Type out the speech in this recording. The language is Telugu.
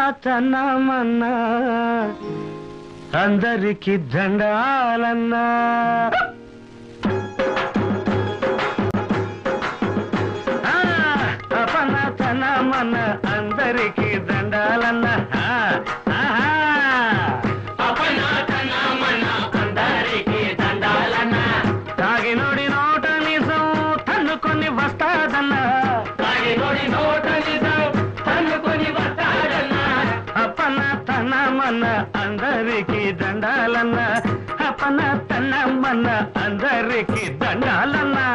అపనాతనమన్నా అందరికి దండాలన్నా అపనాతనమన్నా అందరికి దండాలన్నా అపనాతనమన్నా అందరికి దండాలన్నా తాగినోడి నోట నిజం తన్నుకొని వస్తాదన్నా తాగినోడి నోట నిజం తన్నుకొని వస్తాదన్నా అపనాతనమన్నా అందరికి దండాలన్నా అపనాతనమన్నా అందరికి దండాలన్నా